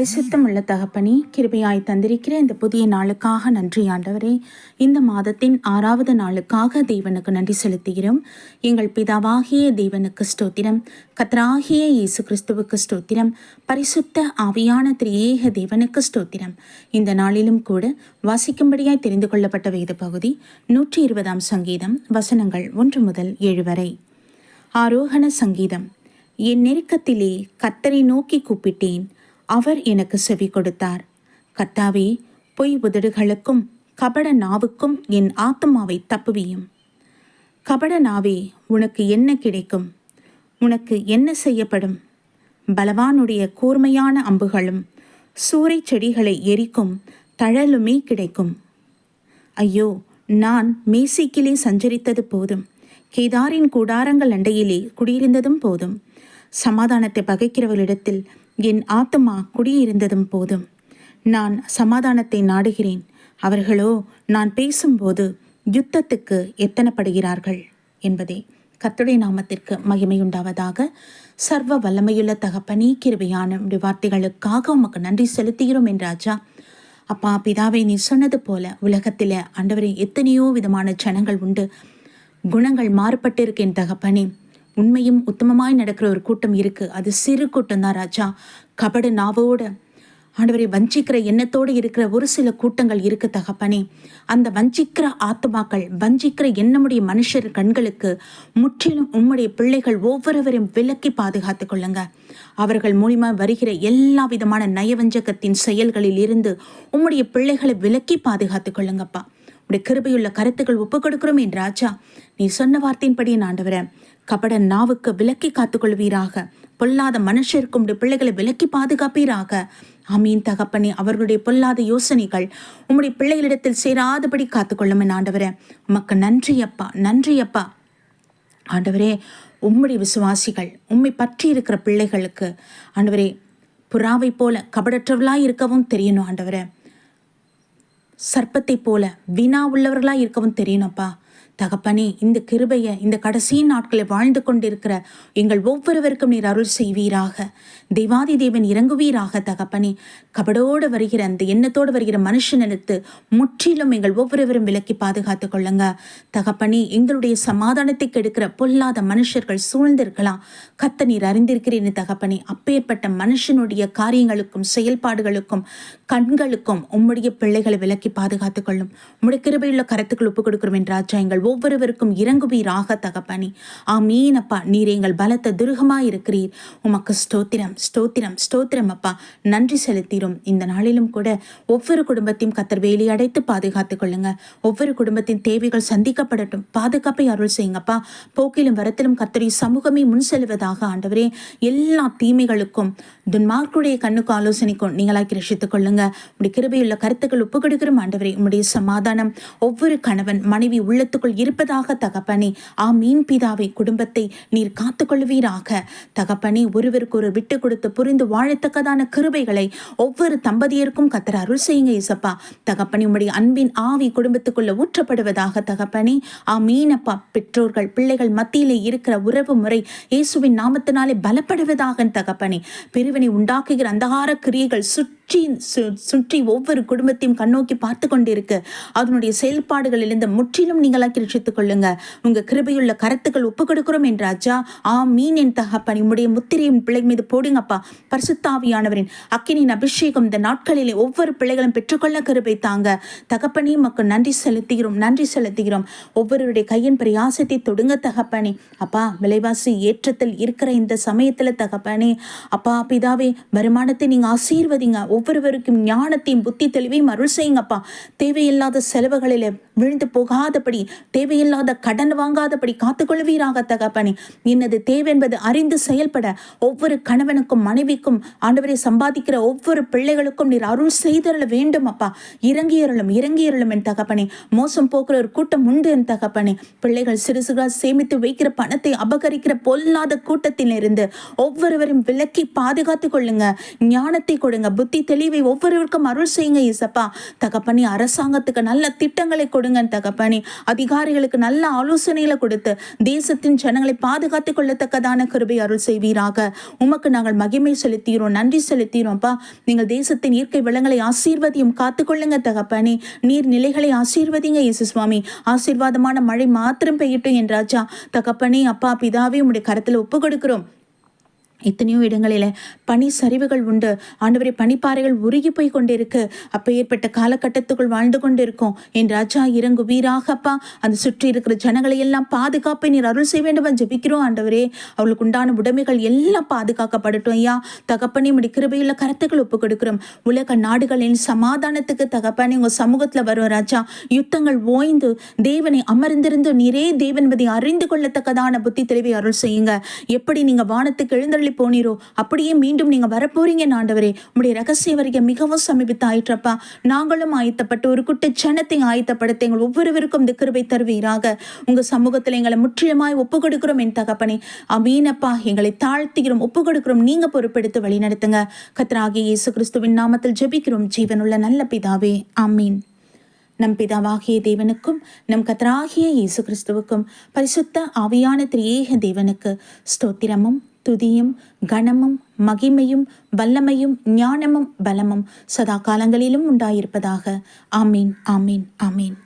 பரிசுத்தம் உள்ள தகப்பனே, கிருபையாய் தந்திருக்கிற இந்த புதிய நாளுக்காக நன்றி ஆண்டவரே. இந்த மாதத்தின் 6வது நாளுக்காக தேவனுக்கு நன்றி செலுத்துகிறோம். எங்கள் பிதாவாகிய தேவனுக்கு ஸ்தோத்திரம், கர்த்தராகிய இயேசு கிறிஸ்துவுக்கு ஸ்தோத்திரம், பரிசுத்த ஆவியான திரியேக தேவனுக்கு ஸ்தோத்திரம். இந்த நாளிலும் கூட வாசிக்கும்படியாய் தெரிந்து கொள்ளப்பட்ட வேத பகுதி 120ஆம் சங்கீதம், வசனங்கள் 1 முதல் 7 வரை. ஆரோகண சங்கீதம். என் நெருக்கத்திலே கர்த்தரை நோக்கி கூப்பிட்டேன், அவர் எனக்கு செவி கொடுத்தார். கர்த்தாவே, பொய் உதடுகளுக்கும் கபட நாவுக்கும் என் ஆத்துமாவை தப்புவியும். கபட நாவே, உனக்கு என்ன கிடைக்கும்? உனக்கு என்ன செய்யப்படும்? பலவானுடைய கூர்மையான அம்புகளும் சூறை செடிகளை எரிக்கும் தழலுமே கிடைக்கும். ஐயோ, நான் மேசிக்கிலே சஞ்சரித்தது போதும், கேதாரின் கூடாரங்கள் அண்டையிலே குடியிருந்ததும் போதும். சமாதானத்தை பகைக்கிறவர்களிடத்தில் என் ஆத்துமா குடியிருந்ததும் போதும். நான் சமாதானத்தை நாடுகிறேன், அவர்களோ நான் பேசும்போது யுத்தத்துக்கு எத்தனப்படுகிறார்கள் என்பதே. கர்த்தருடைய நாமத்திற்கு மகிமையுண்டாவதாக. சர்வ வல்லமையுள்ள தகப்பனே, கிருபையான வார்த்தைகளுக்காக உமக்கு நன்றி செலுத்துகிறோம் என் ராஜா. அப்பா பிதாவை நீ சொன்னது போல உலகத்தில் ஆண்டவரே எத்தனையோ விதமான ஜனங்கள் உண்டு, குணங்கள் மாறுபட்டு இருக்கேன் தகப்பனே. உண்மையும் உத்தமமாய் நடக்கிற ஒரு கூட்டம் இருக்கு, அது சிறு கூட்டம் தான் ராஜா. கபட நாவோட ஆண்டவரை வஞ்சிக்கிற எண்ணத்தோடு இருக்கிற ஒரு சில கூட்டங்கள் இருக்கு தகப்பனே. அந்த வஞ்சிக்கிற ஆத்மாக்கள், வஞ்சிக்கிற எண்ணமுடைய மனுஷர் கண்களுக்கு முற்றிலும் உம்முடைய பிள்ளைகள் ஒவ்வொருவரையும் விலக்கி பாதுகாத்து கொள்ளுங்க. அவர்கள் மூலியமா வருகிற எல்லா விதமான நயவஞ்சகத்தின் செயல்களில் இருந்து உம்முடைய பிள்ளைகளை விலக்கி பாதுகாத்து கொள்ளுங்கப்பா. உடைய கிருபையுள்ள கருத்துக்கள் ஒப்புக் கொடுக்கிறோம் என் ராஜா. நீ சொன்ன வார்த்தையின்படி ஆண்டவரே, கபட நாவுக்கு விலக்கி காத்துக்கொள்வீராக. பொல்லாத மனுஷருக்கும் உடைய பிள்ளைகளை விலக்கி பாதுகாப்பீராக. ஆமீன் தகப்பனே. அவர்களுடைய பொல்லாத யோசனைகள் உம்முடைய பிள்ளைகளிடத்தில் சேராதபடி காத்துக்கொள்ளும் ஆண்டவரே. உமக்கு நன்றி அப்பா, நன்றி அப்பா. ஆண்டவரே, உம்முடைய விசுவாசிகள், உம்மை பற்றி இருக்கிற பிள்ளைகளுக்கு ஆண்டவரே புறாவை போல கபடற்றவர்களாய் இருக்கவும் தெரியணும் ஆண்டவரே. சர்ப்பத்தை போல வினா உள்ளவர்களாய் இருக்கவும் தெரியணும்ப்பா தகப்பனே. இந்த கிருபையை இந்த கடைசி நாட்களை வாழ்ந்து கொண்டிருக்கிற எங்கள் ஒவ்வொருவருக்கும் நீர் அருள் செய்வீராக. தெய்வாதி தேவன் இறங்குவீராக தகப்பனே. கபடோடு வருகிற அந்த எண்ணத்தோடு வருகிற மனுஷனிடத்து முற்றிலும் எங்கள் ஒவ்வொருவரும் விலக்கி பாதுகாத்து கொள்ளுங்க தகப்பனே. எங்களுடைய சமாதானத்தை கெடுக்கிற பொல்லாத மனுஷர்கள் சூழ்ந்திருக்கலாம், கத்த நீர் அறிந்திருக்கிறேன் தகப்பனே. அப்பேற்பட்ட மனுஷனுடைய காரியங்களுக்கும் செயல்பாடுகளுக்கும் கண்களுக்கும் உம்முடைய பிள்ளைகளை விலக்கி பாதுகாத்து கொள்ளும். உம்முடைய கிருபையுள்ள கருத்துக்கள் ஒப்புக் கொடுக்கிறோம் என் ராஜா. எங்கள் ஒவ்வொருவருக்கும் இறங்குவீராக தகப்பனே. ஆமீன் அப்பா. நீர் எங்கள் பலத்த துருகமாய் இருக்கிறீர். உமக்கு ஸ்தோத்திரம், ஸ்தோத்திரம், ஸ்தோத்திரம் அப்பா. நன்றி செலுத்திரும். இந்த நாளிலும் கூட ஒவ்வொரு குடும்பத்தையும் கத்தர் வேலி அடைத்து பாதுகாத்துக் கொள்ளுங்க. ஒவ்வொரு குடும்பத்தின் தேவைகள் சந்திக்கப்படட்டும். பாதுகாப்பை அருள் செய்யுங்கப்பா. போக்கிலும் வரத்திலும் கத்தரி சமூகமே முன் செல்வதாக ஆண்டவரே. எல்லா தீமைகளுக்கும் துன்மார்க்குடைய கண்ணுக்கு ஆலோசனைக்கும் நீங்களாக்கி ரசித்துக் கொள்ளுங்க. உடைய கிருபையுள்ள கருத்துக்கள் ஒப்புக் கொடுக்கிறோம் ஆண்டவரே. உம்முடைய சமாதானம் ஒவ்வொரு கணவன் மனைவி உள்ளத்துக்குள் இருப்பதாக தகப்பனே. ஆமீன் பிதாவை. குடும்பத்தை நீர் காத்துக்கொள்வீராக தகப்பனே. ஒருவருக்கு ஒரு விட்டு கொடுத்து புரிந்து வாழத்தக்கதான கிருபைகளை ஒவ்வொரு தம்பதியருக்கும் கத்தர் அருள் செய்யுங்க இசப்பா தகப்பனே. உம்முடைய அன்பின் ஆவி குடும்பத்துக்குள்ள ஊற்றப்படுவதாக தகப்பனே. ஆமீன் அப்பா. பெற்றோர்கள் பிள்ளைகள் மத்தியிலே இருக்கிற உறவு முறை இயேசுவின் நாமத்தினாலே பலப்படுவதாக தகப்பனே. பிரிவினை உண்டாக்குகிற அந்தகார கிரியைகள் சுற்றி ஒவ்வொரு குடும்பத்தையும் கண்ணோக்கி பார்த்து கொண்டிருக்கு. அதனுடைய செயல்பாடுகளிலிருந்து முற்றிலும் நீங்களாக்கி ரட்சித்துக் கொள்ளுங்க. உங்க கிருபையுள்ள கருத்துக்கள் ஒப்புக் கொடுக்கிறோம் என் ராஜா. ஆமீன் என் தகப்பனே. உம்முடைய முத்திரையின் பிள்ளை மீது போடுங்கப்பா. பரிசுத்தாவியானவரின் அக்கினியின் அபிஷேகம் இந்த நாட்களிலே ஒவ்வொரு பிள்ளைகளும் பெற்றுக்கொள்ள கிருபை தாங்க தகப்பனே. மக்கள் நன்றி செலுத்துகிறோம், நன்றி செலுத்துகிறோம். ஒவ்வொருவருடைய கையின் பிரயாசத்தை தொடுங்க தகப்பனே. அப்பா, விலைவாசி ஏற்றத்தில் இருக்கிற இந்த சமயத்துல தகப்பனே அப்பா பிதாவே, வருமானத்தை நீங்க ஆசீர்வதிங்க. ஒவ்வொருவருக்கும் ஞானத்தையும் புத்தி தெளிவையும் அருள் செய்யுங்கப்பா. தேவையில்லாத செலவுகளில் விழுந்து போகாதபடி, தேவையில்லாத கடன் வாங்காதபடி காத்துக்கொள்வீராக தகப்பனே. என்னது தேவை என்பது அறிந்து செயல்பட ஒவ்வொரு கணவனுக்கும் மனைவிக்கும் ஆண்டவரை சம்பாதிக்கிற ஒவ்வொரு பிள்ளைகளுக்கும் நீர் அருள் செய்தருள வேண்டும் அப்பா. இறங்கியருளும், இறங்கியருளும் என் தகப்பனே. மோசம் போக்குற ஒரு கூட்டம் உண்டு என் தகப்பனே. பிள்ளைகள் சிறுசுகள் சேமித்து வைக்கிற பணத்தை அபகரிக்கிற பொல்லாத கூட்டத்தில் இருந்து ஒவ்வொருவரும் விலக்கி பாதுகாத்து கொள்ளுங்க. ஞானத்தை கொடுங்க, புத்தி தெளிவை ஒவ்வொருவருக்கும் அருள் செய்யுங்க இயேசப்பா. தகப்பனே, அரசாங்கத்துக்கு நல்ல திட்டங்களை கொடுங்க தகப்பனே. அதிகாரிகளுக்கு நல்ல ஆலோசனைகளை கொடுத்து தேசத்தின் ஜனங்களை பாதுகாத்துக் கொள்ளத்தக்கதான கிருபை அருள் செய்வீராக. உமக்கு நாங்கள் மகிமை செலுத்தீரோம், நன்றி செலுத்தீரோம்ப்பா. நீங்கள் தேசத்தின் இயற்கை வளங்களை ஆசீர்வதியும் காத்துக்கொள்ளுங்க தகப்பனே. நீர் நிலைகளை ஆசீர்வதிங்க இயேசு சுவாமி. ஆசீர்வாதமான மழை மாத்திரம் பெய்யட்டும் என் ராஜா. தகப்பனே, அப்பா, பிதாவே, உம்முடைய கரத்தில் ஒப்பு கொடுக்கிறோம். எத்தனையோ இடங்களில் பனி சரிவுகள் உண்டு ஆண்டவரே. பனிப்பாறைகள் உருகி போய் கொண்டிருக்கு. அப்போ ஏற்பட்ட காலகட்டத்துக்குள் வாழ்ந்து கொண்டிருக்கோம் என் ராஜா. இறங்குவீராகப்பா. அந்த சுற்றி இருக்கிற ஜனங்களை எல்லாம் பாதுகாப்பை நீர் அருள் செய்ய வேண்டும் ஜெபிக்கிறோம் ஆண்டவரே. அவளுக்கு உண்டான உடைமைகள் எல்லாம் பாதுகாக்கப்படட்டும் ஐயா. தகப்பனே, உடைய கிருபையுள்ள கருத்துக்கள் ஒப்பு கொடுக்கிறோம். உலக நாடுகளின் சமாதானத்துக்கு தகப்பனே உங்கள் சமூகத்தில் வரும் ராஜா. யுத்தங்கள் ஓய்ந்து தேவனை அமர்ந்திருந்து நீரே தேவன் என்பதை அறிந்து கொள்ளத்தக்கதான புத்தி தெளிவை அருள் செய்யுங்க. எப்படி நீங்க வானத்துக்கு எழுந்தருளி போனீரோ அப்படியே மீண்டும் நீங்க வரப்போறீங்க ஆண்டவரே. உங்களுடைய ரகசிய வருகை மிகவும் சமீபத்து ஆயிற்றப்பா. நாங்களும் ஆயத்தப்பட்டு ஒரு குட்ட ஜனத்தை ஆயத்தப்படுத்த எங்கள் ஒவ்வொருவருக்கும் இந்த கிருபை தருவீராக. உங்க சமூகத்தில் எங்களை முற்றிலுமாய் ஒப்பு கொடுக்கிறோம் என் தகப்பனே. அமீனப்பா. எங்களை தாழ்த்துகிறோம், ஒப்பு கொடுக்கிறோம். நீங்க பொறுப்பெடுத்து வழி நடத்துங்க. கர்த்தராகிய இயேசு கிறிஸ்துவின் நாமத்தில் ஜெபிக்கிறோம் ஜீவனுள்ள நல்ல பிதாவே, ஆமீன். நம் பிதாவாகிய தேவனுக்கும் நம் கர்த்தராகிய இயேசு கிறிஸ்துவுக்கும் பரிசுத்த ஆவியான திரியேக தேவனுக்கு ஸ்தோத்திரமும் துதியும் கனமும் மகிமையும் வல்லமையும் ஞானமும் பலமும் சதா காலங்களிலும் உண்டாயிருப்பதாக. ஆமீன், ஆமீன், ஆமீன்.